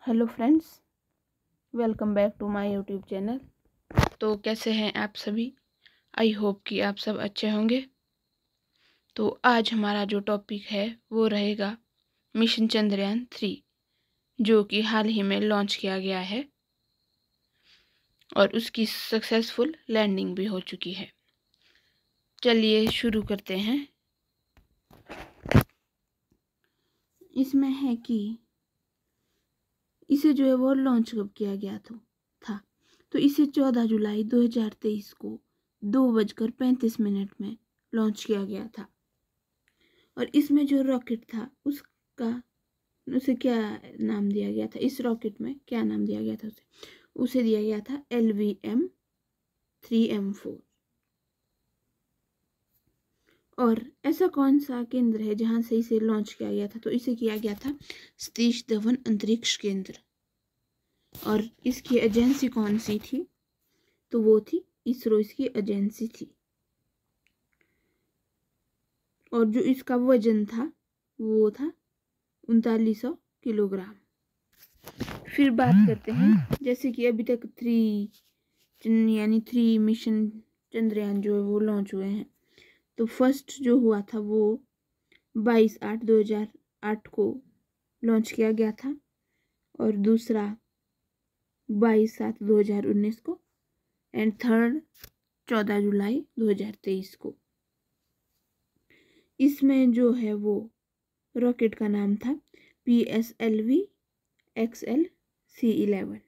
Hello friends, welcome back to my YouTube channel. तो कैसे हैं आप सभी? आई होप कि आप सब अच्छे होंगे। तो आज हमारा जो टॉपिक है वो रहेगा मिशन चंद्रयान 3, जो कि हाल ही में लॉन्च किया गया है और उसकी सक्सेसफुल लैंडिंग भी हो चुकी है। चलिए शुरू करते हैं। इसमें है कि इसे जो है वो लॉन्च कब किया गया था तो इसे 14 जुलाई 2023 को 2:35 में लॉन्च किया गया था। और इसमें जो रॉकेट था उसे क्या नाम दिया गया था? इस रॉकेट में क्या नाम दिया गया था? उसे दिया गया था LVM-3M4। और ऐसा कौन सा केंद्र है जहां से इसे लॉन्च किया गया था? तो इसे किया गया था सतीश धवन अंतरिक्ष केंद्र। और इसकी एजेंसी कौन सी थी? तो वो थी इसरो, इसकी एजेंसी थी। और जो इसका वजन था वो था 3900 किलोग्राम। फिर बात करते हैं, जैसे कि अभी तक 3 मिशन चंद्रयान जो है वो लॉन्च हुए हैं। तो फर्स्ट जो हुआ था वो 22/8/2008 को लॉन्च किया गया था और दूसरा 22/7/2019 को एंड थर्ड 14 जुलाई 2023 को। इसमें जो है वो रॉकेट का नाम था PSLV-XL-C11।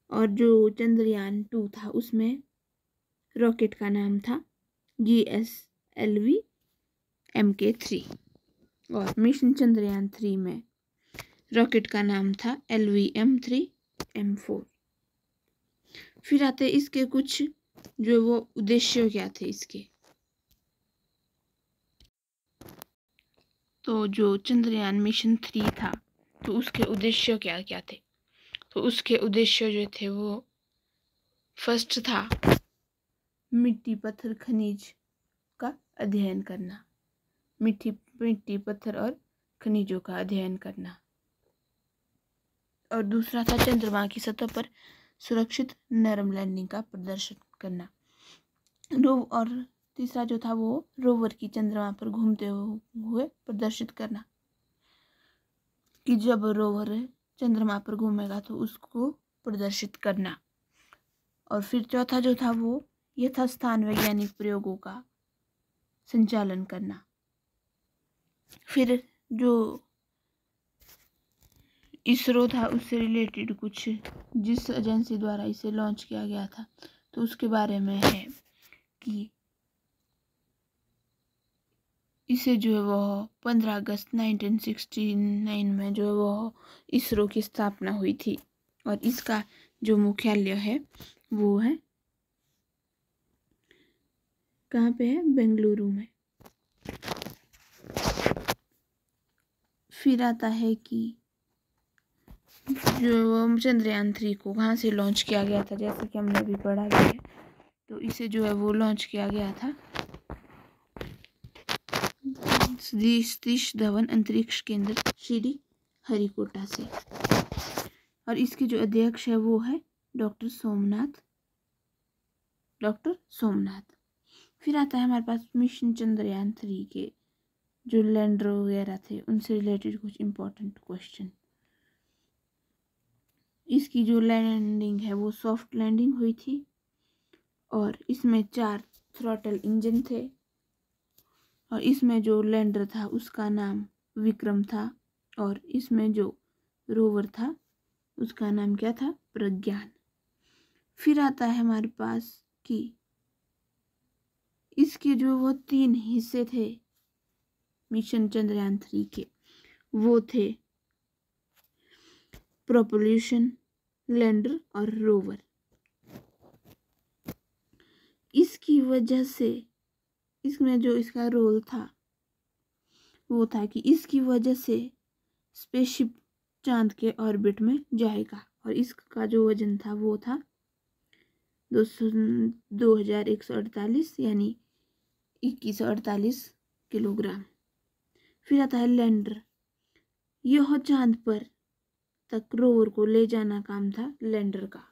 और जो चंद्रयान 2 था उसमें रॉकेट का नाम था GSLV-MK3। और मिशन चंद्रयान 3 में रॉकेट का नाम था LVM-3M4। फिर आते इसके कुछ जो वो उद्देश्य क्या थे इसके। तो जो चंद्रयान मिशन 3 था तो उसके उद्देश्य क्या क्या थे? तो उसके उद्देश्य जो थे वो फर्स्ट था मिट्टी पत्थर खनिज का अध्ययन करना, मिट्टी पत्थर और खनिजों का अध्ययन करना। और दूसरा था चंद्रमा की सतह पर सुरक्षित नरम लैंडिंग का प्रदर्शन करना। और तीसरा जो था वो रोवर की चंद्रमा पर घूमते हुए प्रदर्शित करना, कि जब रोवर चंद्रमा पर घूमेगा तो उसको प्रदर्शित करना। और फिर चौथा जो था वो यथास्थान वैज्ञानिक प्रयोगों का संचालन करना। फिर जो इसरो था उससे रिलेटेड कुछ, जिस एजेंसी द्वारा इसे लॉन्च किया गया था तो उसके बारे में है कि इसे जो है वह 15 अगस्त 1969 में जो है वह इसरो की स्थापना हुई थी। और इसका जो मुख्यालय है वो है कहाँ पे है? बेंगलुरु में। फिर आता है कि जो चंद्रयान 3 को कहाँ से लॉन्च किया गया था, जैसे कि हमने अभी पढ़ा गया है। तो इसे जो है वो लॉन्च किया गया था सतीश धवन अंतरिक्ष केंद्र श्री हरिकोटा से। और इसके जो अध्यक्ष है वो है डॉक्टर सोमनाथ। फिर आता है हमारे पास मिशन चंद्रयान 3 के जो लैंडर वगैरह थे उनसे रिलेटेड कुछ इंपॉर्टेंट क्वेश्चन। इसकी जो लैंडिंग है वो सॉफ्ट लैंडिंग हुई थी और इसमें 4 थ्रॉटल इंजन थे। और इसमें जो लैंडर था उसका नाम विक्रम था और इसमें जो रोवर था उसका नाम क्या था? प्रज्ञान। फिर आता है हमारे पास कि इसके जो वो 3 हिस्से थे मिशन चंद्रयान 3 के, वो थे प्रोपल्यूशन, लैंडर और रोवर। इसकी वजह से इसमें जो इसका रोल था वो था कि इसकी वजह से स्पेसशिप चांद के ऑर्बिट में जाएगा। और इसका जो वजन था वो था 2148 यानी 2148 किलोग्राम। फिर आता है लैंडर। यह चांद पर तक रोवर को ले जाना काम था लैंडर का।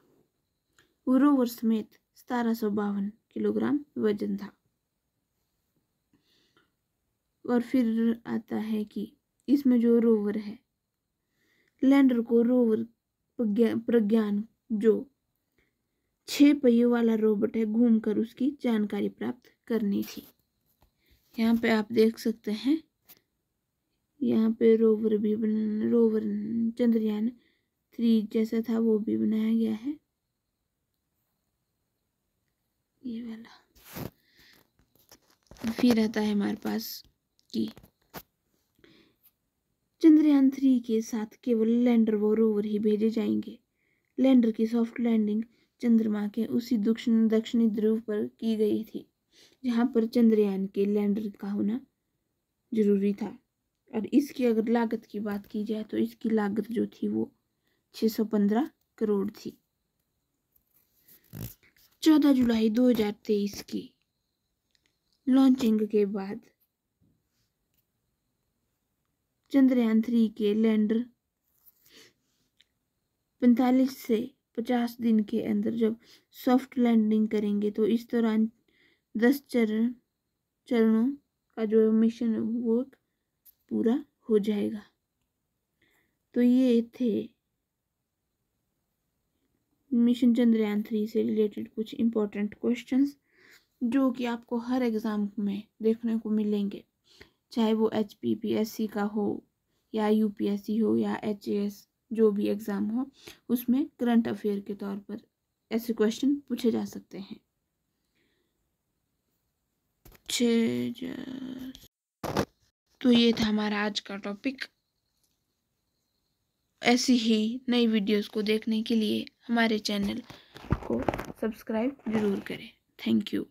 वो रोवर समेत 1752 किलोग्राम वजन था। और फिर आता है कि इसमें जो रोवर है, लैंडर को रोवर प्रज्ञान जो 6 पहियों वाला रोबोट है, घूमकर उसकी जानकारी प्राप्त करनी थी। यहाँ पे आप देख सकते हैं, यहाँ पे रोवर चंद्रयान 3 जैसा था वो भी बनाया गया है, ये वाला। फिर आता है हमारे पास कि चंद्रयान 3 के साथ केवल लैंडर व रोवर ही भेजे जाएंगे। लैंडर की सॉफ्ट लैंडिंग चंद्रमा के उसी दक्षिणी ध्रुव पर की गई थी जहां पर चंद्रयान के लैंडर का होना जरूरी था। और इसकी अगर लागत की बात की जाए तो इसकी लागत जो थी वो 615 करोड़ थी। 14 जुलाई 2023 की लॉन्चिंग के बाद चंद्रयान 3 के लैंडर 45 से 50 दिन के अंदर जब सॉफ्ट लैंडिंग करेंगे तो इस दौरान 10 चरणों का जो मिशन वो पूरा हो जाएगा। तो ये थे मिशन चंद्रयान 3 से रिलेटेड कुछ इंपॉर्टेंट क्वेश्चंस जो कि आपको हर एग्जाम में देखने को मिलेंगे, चाहे वो HPPSC का हो या UPSC हो या HAS, जो भी एग्जाम हो उसमें करंट अफेयर के तौर पर ऐसे क्वेश्चन पूछे जा सकते हैं। तो ये था हमारा आज का टॉपिक। ऐसी ही नई वीडियोस को देखने के लिए हमारे चैनल को सब्सक्राइब जरूर करें। Thank you.